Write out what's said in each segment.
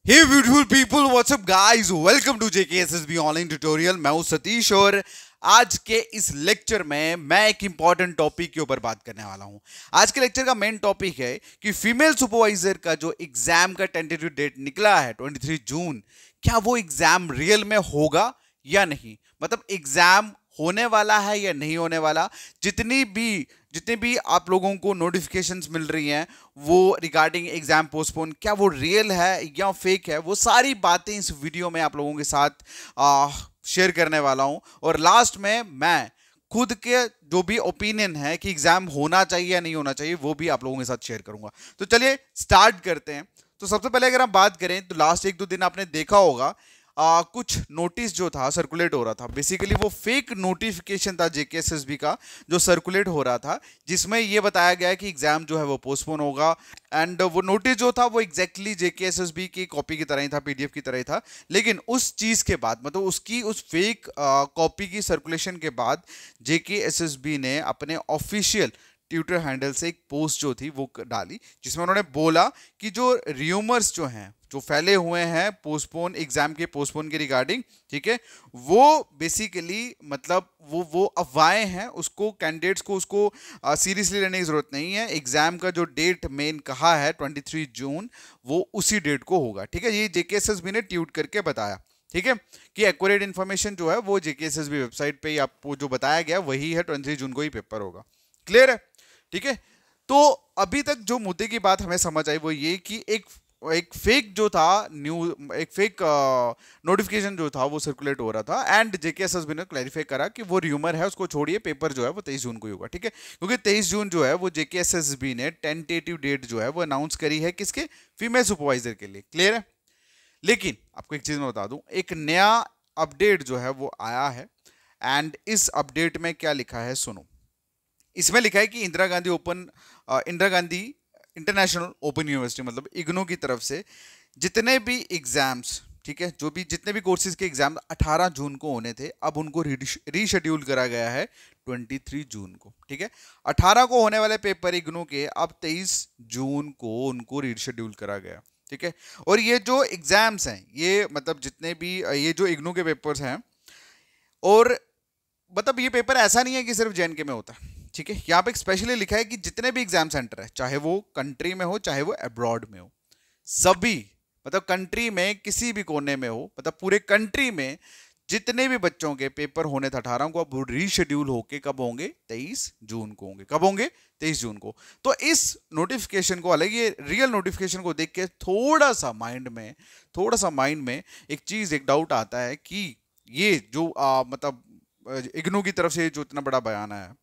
Hey beautiful people, what's up guys? Welcome to JKSSB online tutorial. मैं हूं सतीश और आज के इस लेक्चर में मैं एक इंपॉर्टेंट टॉपिक के ऊपर बात करने वाला हूं। आज के लेक्चर का मेन टॉपिक है कि फीमेल सुपरवाइजर का जो एग्जाम का टेंटेटिव डेट निकला है 23 जून, क्या वो एग्जाम रियल में होगा या नहीं, मतलब एग्जाम होने वाला है या नहीं होने वाला। जितने भी आप लोगों को नोटिफिकेशंस मिल रही हैं वो रिगार्डिंग एग्जाम पोस्टपोन, क्या वो रियल है या फेक है, वो सारी बातें इस वीडियो में आप लोगों के साथ शेयर करने वाला हूं। और लास्ट में मैं खुद के जो भी ओपिनियन है कि एग्जाम होना चाहिए या नहीं होना चाहिए वो भी आप लोगों के साथ शेयर करूंगा। तो चलिए स्टार्ट करते हैं। तो सबसे पहले अगर हम बात करें तो लास्ट एक दो दिन आपने देखा होगा कुछ नोटिस जो था सर्कुलेट हो रहा था। बेसिकली वो फेक नोटिफिकेशन था जेकेएसएसबी का जो सर्कुलेट हो रहा था, जिसमें ये बताया गया है कि एग्जाम जो है वो पोस्टपोन होगा। एंड वो नोटिस जो था वो एग्जैक्टली जेकेएसएसबी की कॉपी की तरह ही था, पीडीएफ की तरह ही था। लेकिन उस चीज के बाद, मतलब उसकी उस फेक कॉपी की सर्कुलेशन के बाद जेकेएसएसबी ने अपने ऑफिशियल ट्विटर हैंडल से एक पोस्ट जो थी वो डाली, जिसमें उन्होंने बोला कि जो र्यूमर्स जो हैं जो फैले हुए हैं पोस्टपोन एग्जाम के पोस्टपोन के रिगार्डिंग, ठीक है, वो बेसिकली मतलब वो अफवाहें हैं। उसको कैंडिडेट्स को उसको सीरियसली लेने की जरूरत नहीं है। एग्जाम का जो डेट मेन कहा है 23 जून, वो उसी डेट को होगा। ठीक है, ये जेकेएसएसबी ने ट्वीट करके बताया, ठीक है, कि एक्यूरेट इन्फॉर्मेशन जो है वो जेकेएसएसबी वेबसाइट पे आपको जो बताया गया वही है, 23 जून को ही पेपर होगा। क्लियर है? ठीक है। तो अभी तक जो मुद्दे की बात हमें समझ आई वो ये कि एक फेक जो था एक फेक नोटिफिकेशन जो था वो सर्कुलेट हो रहा था। एंड जेकेएसएसबी ने क्लैरिफाई करा कि वो र्यूमर है, उसको छोड़िए, पेपर जो है वो 23 जून को ही होगा। ठीक है, क्योंकि 23 जून जो है वो जेकेएसएसबी ने टेंटेटिव डेट जो है वो अनाउंस करी है किसके, फीमेल सुपरवाइजर के लिए। क्लियर है? लेकिन आपको एक चीज मैं बता दूं, एक नया अपडेट जो है वो आया है। एंड इस अपडेट में क्या लिखा है सुनो। इसमें लिखा है कि Indira Gandhi international open university मतलब इग्नू की तरफ से जितने भी एग्जाम्स, ठीक है, जितने भी कोर्सेज के एग्जाम 18 जून को होने थे, अब उनको रीशेड्यूल करा गया है 23 जून को। ठीक है, 18 को होने वाले पेपर इग्नू के अब 23 जून को उनको रीशेड्यूल करा गया। ठीक है, और ये जो एग्जाम्स हैं ये मतलब जितने भी ये जो इग्नू के पेपर्स हैं, और मतलब ये पेपर ऐसा नहीं है कि सिर्फ जेएनके में होता है। ठीक है, यहाँ पे स्पेशली लिखा है कि जितने भी एग्जाम सेंटर है, चाहे वो कंट्री में हो चाहे वो अब्रॉड में हो, सभी मतलब कंट्री में किसी भी कोने में हो, मतलब पूरे कंट्री में जितने भी बच्चों के पेपर होने थे 18 को, अब रीशेड्यूल होके कब होंगे, 23 जून को होंगे। कब होंगे? 23 जून को। तो इस नोटिफिकेशन को, अलग ये रियल नोटिफिकेशन को देख के थोड़ा सा माइंड में एक चीज, एक डाउट आता है कि ये जो मतलब इग्नू की तरफ से जो इतना बड़ा बयान आया,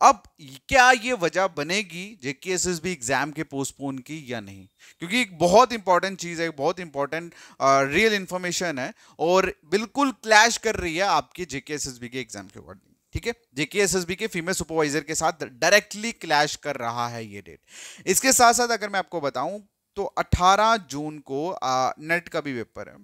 अब क्या ये वजह बनेगी जेकेएसएसबी एग्जाम के पोस्टपोन की या नहीं? क्योंकि एक बहुत इंपॉर्टेंट चीज है, बहुत इंपॉर्टेंट रियल इंफॉर्मेशन है और बिल्कुल क्लैश कर रही है आपके जेकेएसएसबी के एग्जाम के अकॉर्डिंग। ठीक है, जेकेएसएसबी के फीमेल सुपरवाइजर के साथ डायरेक्टली क्लैश कर रहा है ये डेट। इसके साथ साथ अगर मैं आपको बताऊं तो 18 जून को नेट का भी पेपर है,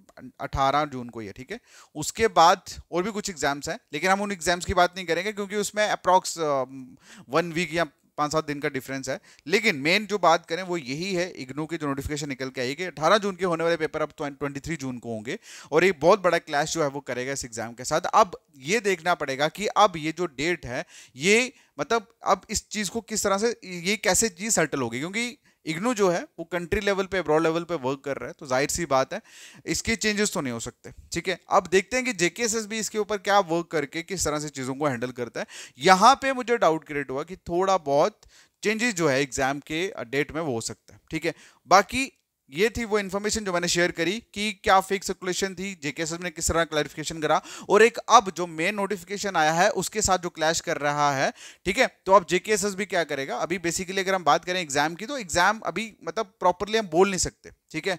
18 जून को ही है। ठीक है, उसके बाद और भी कुछ एग्जाम्स हैं, लेकिन हम उन एग्जाम्स की बात नहीं करेंगे क्योंकि उसमें अप्रॉक्स 1 वीक या 5-7 दिन का डिफरेंस है। लेकिन मेन जो बात करें वो यही है, इग्नू की जो नोटिफिकेशन निकल के आई कि 18 जून के होने वाले पेपर अब 23 जून को होंगे और एक बहुत बड़ा क्लैश जो है वो करेगा इस एग्जाम के साथ। अब ये देखना पड़ेगा कि अब ये जो डेट है ये मतलब अब इस चीज को किस तरह से, ये कैसे चीज सेटल होगी, क्योंकि इग्नू जो है वो कंट्री लेवल पे, ब्रॉड लेवल पे वर्क कर रहा है, तो जाहिर सी बात है इसके चेंजेस तो नहीं हो सकते। ठीक है, अब देखते हैं कि जेकेएसएसबी इसके ऊपर क्या वर्क करके किस तरह से चीजों को हैंडल करता है। यहां पे मुझे डाउट क्रिएट हुआ कि थोड़ा बहुत चेंजेस जो है एग्जाम के डेट में वो हो सकता है। ठीक है, बाकी ये थी वो इन्फॉर्मेशन जो मैंने शेयर करी कि क्या फेक सर्कुलेशन थी, जेकेएसएसबी ने किस तरह क्लैरिफिकेशन करा, और एक अब जो मेन नोटिफिकेशन आया है उसके साथ जो क्लैश कर रहा है। ठीक है, तो अब जेकेएसएसबी क्या करेगा? अभी बेसिकली अगर हम बात करें एग्जाम की, तो एग्जाम अभी मतलब प्रॉपरली हम बोल नहीं सकते। ठीक है,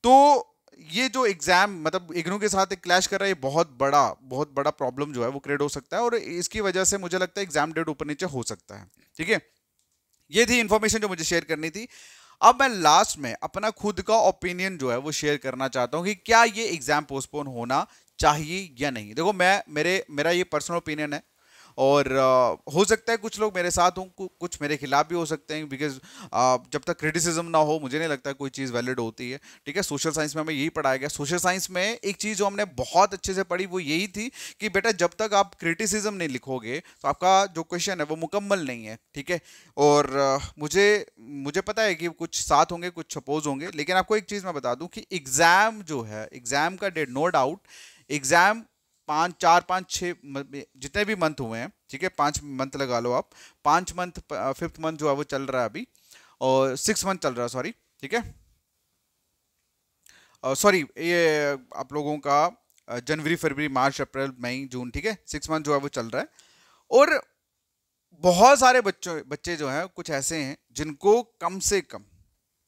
तो ये जो एग्जाम मतलब इग्नू के साथ एक क्लैश कर रहा है, ये बहुत बड़ा प्रॉब्लम जो है वो क्रिएट हो सकता है और इसकी वजह से मुझे लगता है एग्जाम डेट ऊपर नीचे हो सकता है। ठीक है, ये थी इंफॉर्मेशन जो मुझे शेयर करनी थी। अब मैं लास्ट में अपना खुद का ओपिनियन जो है वो शेयर करना चाहता हूं कि क्या ये एग्जाम पोस्टपोन होना चाहिए या नहीं। देखो, मेरा ये पर्सनल ओपिनियन है और हो सकता है कुछ लोग मेरे साथ हों, कुछ मेरे खिलाफ भी हो सकते हैं, बिकॉज जब तक क्रिटिसिज्म ना हो मुझे नहीं लगता कोई चीज़ वैलिड होती है। ठीक है, सोशल साइंस में हमें यही पढ़ाया गया। सोशल साइंस में एक चीज़ जो हमने बहुत अच्छे से पढ़ी वो यही थी कि बेटा जब तक आप क्रिटिसिज्म नहीं लिखोगे तो आपका जो क्वेश्चन है वो मुकम्मल नहीं है। ठीक है, और मुझे मुझे पता है कि कुछ साथ होंगे कुछ सपोज होंगे, लेकिन आपको एक चीज़ मैं बता दूं कि एग्ज़ाम जो है, एग्ज़ाम का डेट, नो डाउट एग्ज़ाम 5, 4, 5, 6 जितने भी मंथ हुए हैं, ठीक है, 5 मंथ लगा लो आप, 5 मंथ, 5th मंथ जो है वो चल रहा है अभी, और 6 मंथ चल रहा है, सॉरी। ठीक है, सॉरी, ये आप लोगों का जनवरी, फरवरी, मार्च, अप्रैल, मई, जून, ठीक है, 6 मंथ जो है वो चल रहा है। और बहुत सारे बच्चे जो हैं कुछ ऐसे हैं जिनको कम से कम,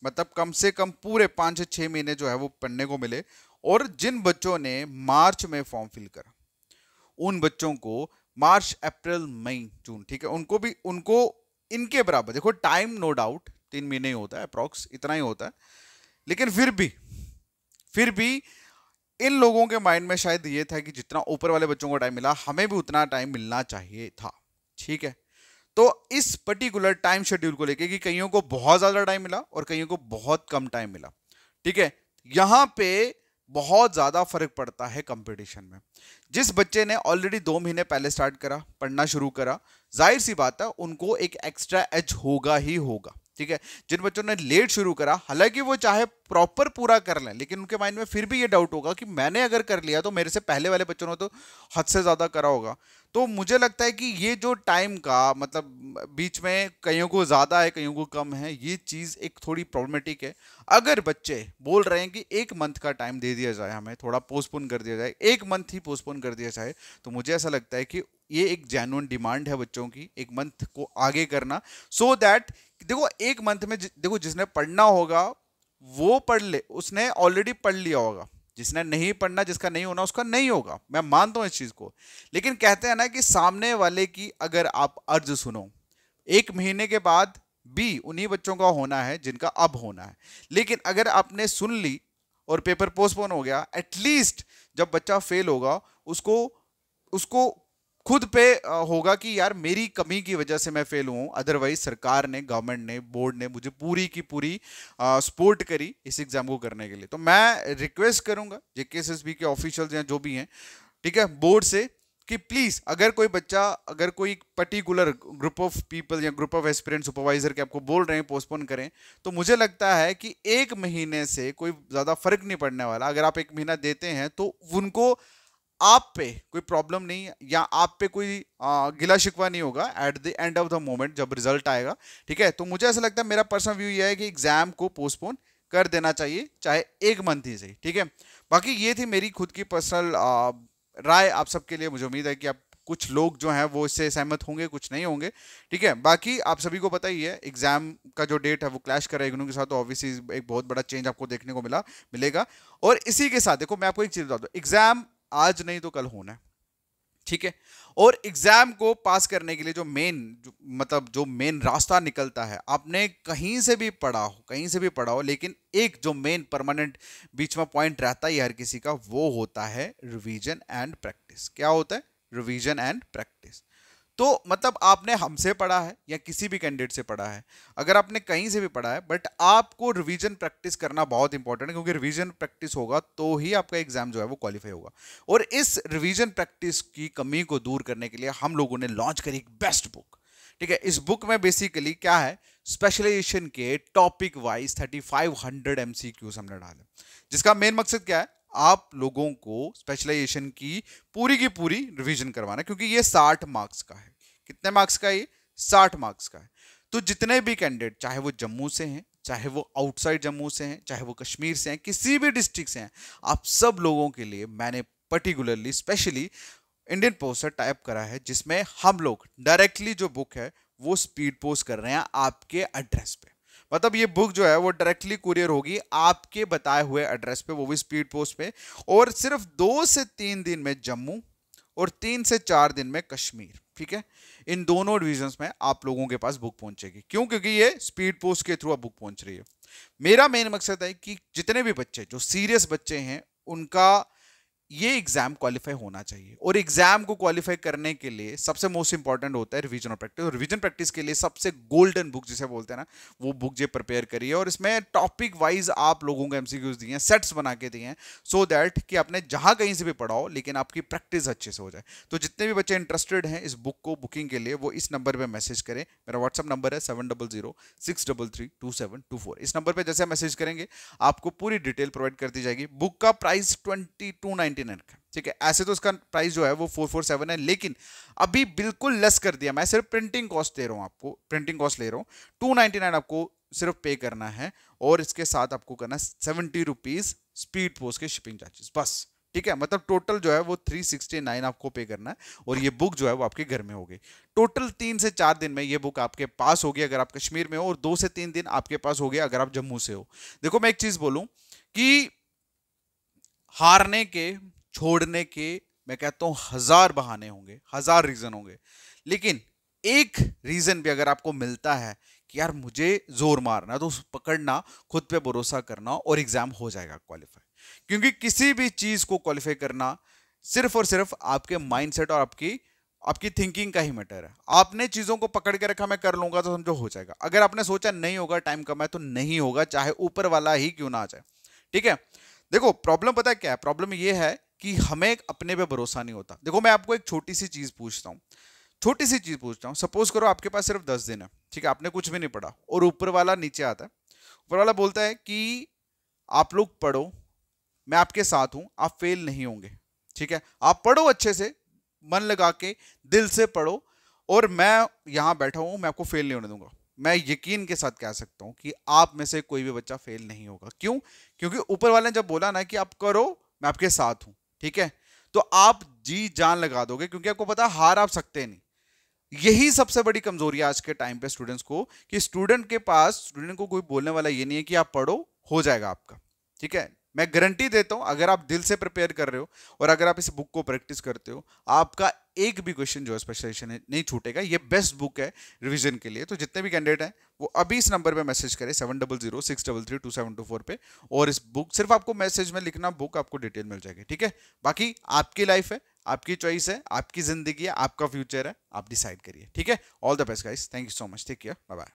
मतलब कम से कम पूरे 5 से 6 महीने जो है वो पढ़ने को मिले, और जिन बच्चों ने मार्च में फॉर्म फिल करा उन बच्चों को मार्च, अप्रैल, मई, जून, ठीक है, उनको इनके बराबर देखो, टाइम नो डाउट 3 महीने ही होता है, अप्रॉक्स इतना ही होता है, लेकिन फिर भी इन लोगों के माइंड में शायद ये था कि जितना ऊपर वाले बच्चों को टाइम मिला हमें भी उतना टाइम मिलना चाहिए था। ठीक है, तो इस पर्टिकुलर टाइम शेड्यूल को लेके कि कईयों को बहुत ज्यादा टाइम मिला और कईयों को बहुत कम टाइम मिला, ठीक है, यहां पे बहुत ज्यादा फर्क पड़ता है कंपटीशन में। जिस बच्चे ने ऑलरेडी 2 महीने पहले स्टार्ट करा, पढ़ना शुरू करा, जाहिर सी बात है उनको एक एक्स्ट्रा एज होगा ही होगा। ठीक है, जिन बच्चों ने लेट शुरू करा, हालांकि वो चाहे प्रॉपर पूरा कर लें, लेकिन उनके माइंड में फिर भी ये डाउट होगा कि मैंने अगर कर लिया तो मेरे से पहले वाले बच्चों ने तो हद से ज्यादा करा होगा। तो मुझे लगता है कि ये जो टाइम का मतलब बीच में कईयों को ज्यादा है कईयों को कम है, ये चीज एक थोड़ी प्रॉब्लमेटिक है। अगर बच्चे बोल रहे हैं कि 1 मंथ का टाइम दे दिया जाए, हमें थोड़ा पोस्टपोन कर दिया जाए, 1 मंथ ही पोस्टपोन कर दिया जाए, तो मुझे ऐसा लगता है कि ये एक जेन्युइन डिमांड है बच्चों की, 1 मंथ को आगे करना, सो दैट देखो 1 मंथ में देखो जिसने पढ़ना होगा वो पढ़ ले, उसने ऑलरेडी पढ़ लिया होगा, जिसने नहीं पढ़ना, जिसका नहीं होना उसका नहीं होगा, मैं मानता हूं इस चीज को। लेकिन कहते हैं ना कि सामने वाले की अगर आप अर्ज सुनो, 1 महीने के बाद भी उन्हीं बच्चों का होना है जिनका अब होना है। लेकिन अगर आपने सुन ली और पेपर पोस्टपोन हो गया, एटलीस्ट जब बच्चा फेल होगा उसको उसको खुद पे होगा कि यार मेरी कमी की वजह से मैं फेल हूं, अदरवाइज सरकार ने, गवर्नमेंट ने, बोर्ड ने मुझे पूरी की पूरी सपोर्ट करी इस एग्जाम को करने के लिए। तो मैं रिक्वेस्ट करूंगा जेकेएसएसबी के ऑफिशियल्स या जो भी हैं, ठीक है, बोर्ड से, कि प्लीज अगर कोई बच्चा, अगर कोई पर्टिकुलर ग्रुप ऑफ पीपल या ग्रुप ऑफ एस्पिरेंट सुपरवाइजर के आपको बोल रहे हैं पोस्टपोन करें, तो मुझे लगता है कि 1 महीने से कोई ज्यादा फर्क नहीं पड़ने वाला। अगर आप 1 महीना देते हैं तो उनको आप पे कोई प्रॉब्लम नहीं है या आप पे कोई गिला शिकवा नहीं होगा at the end of the moment जब रिजल्ट आएगा। ठीक है, तो मुझे ऐसा लगता है, मेरा पर्सनल व्यू ये है कि एग्जाम को पोस्टपोन कर देना चाहिए, चाहे 1 मंथ ही सही। ठीक है, बाकी ये थी मेरी खुद की पर्सनल राय आप सबके लिए। मुझे उम्मीद है कि आप कुछ लोग जो हैं वो इससे सहमत होंगे, कुछ नहीं होंगे। ठीक है, बाकी आप सभी को पता ही है एग्जाम का जो डेट है वो क्लैश कर रहा है इग्नू के साथ, तो ऑब्वियसली एक बहुत बड़ा चेंज आपको देखने को मिलेगा। और इसी के साथ देखो मैं आपको एक चीज बता दूं, एग्जाम आज नहीं तो कल होना है। ठीक है, और एग्जाम को पास करने के लिए जो मतलब जो मेन रास्ता निकलता है, आपने कहीं से भी पढ़ा हो, लेकिन एक जो मेन परमानेंट बीच में पॉइंट रहता ही हर किसी का, वो होता है रिवीजन एंड प्रैक्टिस। क्या होता है? Revision and practice. तो मतलब आपने हमसे पढ़ा है या किसी भी कैंडिडेट से पढ़ा है, अगर आपने कहीं से भी पढ़ा है, बट आपको रिवीजन प्रैक्टिस करना बहुत इंपॉर्टेंट है, क्योंकि रिवीजन प्रैक्टिस होगा तो ही आपका एग्जाम जो है वो क्वालिफाई होगा। और इस रिवीजन प्रैक्टिस की कमी को दूर करने के लिए हम लोगों ने लॉन्च करी एक बेस्ट बुक। ठीक है, इस बुक में बेसिकली क्या है, स्पेशलाइजेशन के टॉपिक वाइज 3500 MCQs हमने डाले, जिसका मेन मकसद क्या है, आप लोगों को स्पेशलाइजेशन की पूरी रिवीजन करवाना, क्योंकि ये 60 मार्क्स का है। कितने मार्क्स का है ये? 60 मार्क्स का है। तो जितने भी कैंडिडेट, चाहे वो जम्मू से हैं, चाहे वो आउटसाइड जम्मू से हैं, चाहे वो कश्मीर से हैं, किसी भी डिस्ट्रिक्ट से हैं, आप सब लोगों के लिए मैंने पर्टिकुलरली स्पेशली इंडियन पोस्ट से टाइप करा है, जिसमें हम लोग डायरेक्टली जो बुक है वो स्पीड पोस्ट कर रहे हैं आपके एड्रेस पे। मतलब ये बुक जो है वो डायरेक्टली कुरियर होगी आपके बताए हुए एड्रेस पे, वो भी स्पीड पोस्ट पे, और सिर्फ 2 से 3 दिन में जम्मू और 3 से 4 दिन में कश्मीर। ठीक है, इन दोनों डिविजन्स में आप लोगों के पास बुक पहुंचेगी। क्यों? क्योंकि ये स्पीड पोस्ट के थ्रू बुक पहुंच रही है। मेरा मेन मकसद है कि जितने भी बच्चे जो सीरियस बच्चे हैं, उनका ये एग्जाम क्वालिफाई होना चाहिए। और एग्जाम को क्वालिफाई करने के लिए सबसे मोस्ट इंपॉर्टेंट होता है रिवीजन और प्रैक्टिस। और रिवीजन प्रैक्टिस के लिए सबसे गोल्डन बुक जिसे बोलते हैं ना, वो बुक जो प्रिपेयर करिए। और इसमें टॉपिक वाइज आप लोगों को एमसीक्यूज दिए हैं, सेट्स बना के दिए हैं, सो दैट कि आपने जहां कहीं से भी पढ़ाओ लेकिन आपकी प्रैक्टिस अच्छे से हो जाए। तो जितने भी बच्चे इंटरेस्टेड हैं इस बुक को बुकिंग के लिए, वो इस नंबर पर मैसेज करें। मेरा व्हाट्सअप नंबर है 7006332724। इस नंबर पर जैसे मैसेज करेंगे आपको पूरी डिटेल प्रोवाइड कर दी जाएगी। बुक का प्राइस 2299 का, ठीक है। ऐसे तो इसका प्राइस जो है वो 447 है, लेकिन अभी बिल्कुल लेस कर दिया। मैं सिर्फ प्रिंटिंग कॉस्ट दे रहा हूं आपको, प्रिंटिंग कॉस्ट ले रहा हूं 299 आपको सिर्फ पे करना है। और इसके साथ आपको करना 70 रुपीज स्पीड पोस्ट के शिपिंग चार्जेस, बस, ठीक है। मतलब टोटल जो है वो 369 आपको पे करना है। और ये बुक जो है वो आपके घर में होगी। टोटल 3 से 4 दिन में ये बुक आपके पास होगी अगर आप कश्मीर में हो, और 2 से 3 दिन आपके पास होगी अगर आप जम्मू से हो। देखो मैं एक चीज बोलूं कि हारने के, छोड़ने के, मैं कहता हूं 1000 बहाने होंगे, 1000 रीजन होंगे, लेकिन एक रीजन भी अगर आपको मिलता है कि यार मुझे जोर मारना, तो पकड़ना, खुद पे भरोसा करना और एग्जाम हो जाएगा क्वालिफाई। क्योंकि किसी भी चीज को क्वालिफाई करना सिर्फ और सिर्फ आपके माइंडसेट और आपकी आपकी थिंकिंग का ही मैटर है। आपने चीजों को पकड़ के रखा मैं कर लूंगा तो समझो हो जाएगा। अगर आपने सोचा नहीं होगा, टाइम कम है, तो नहीं होगा, चाहे ऊपर वाला ही क्यों ना आ जाए, ठीक है। देखो प्रॉब्लम पता है क्या है? प्रॉब्लम ये है कि हमें अपने पे भरोसा नहीं होता। देखो मैं आपको एक छोटी सी चीज पूछता हूँ, छोटी सी चीज पूछता हूँ। सपोज करो आपके पास सिर्फ 10 दिन है, ठीक है, आपने कुछ भी नहीं पढ़ा, और ऊपर वाला नीचे आता है। ऊपर वाला बोलता है कि आप लोग पढ़ो, मैं आपके साथ हूं, आप फेल नहीं होंगे, ठीक है। आप पढ़ो अच्छे से, मन लगा के, दिल से पढ़ो, और मैं यहां बैठा हूं, मैं आपको फेल नहीं होने दूंगा। मैं यकीन के साथ कह सकता हूं कि आप में से कोई भी बच्चा फेल नहीं होगा। क्यों? क्योंकि ऊपर वाले ने जब बोला ना कि आप करो, मैं आपके साथ हूं, ठीक है, तो आप जी जान लगा दोगे, क्योंकि आपको पता हार आप सकते नहीं। यही सबसे बड़ी कमजोरी है आज के टाइम पे स्टूडेंट्स को, कि स्टूडेंट को कोई बोलने वाला ये नहीं है कि आप पढ़ो, हो जाएगा आपका, ठीक है। मैं गारंटी देता हूं अगर आप दिल से प्रिपेयर कर रहे हो और अगर आप इस बुक को प्रैक्टिस करते हो, आपका एक भी क्वेश्चन जो है स्पेशलाइजेशन नहीं छूटेगा। ये बेस्ट बुक है रिवीजन के लिए। तो जितने भी कैंडिडेट हैं वो अभी इस नंबर पे मैसेज करें 7006332724 पे, और इस बुक सिर्फ आपको मैसेज में लिखना, बुक आपको डिटेल मिल जाएगी, ठीक है। बाकी आपकी लाइफ है, आपकी चॉइस है, आपकी जिंदगी है, आपका फ्यूचर है, आप डिसाइड करिए, ठीक है। All the best guys, thank you so much, take care, bye bye.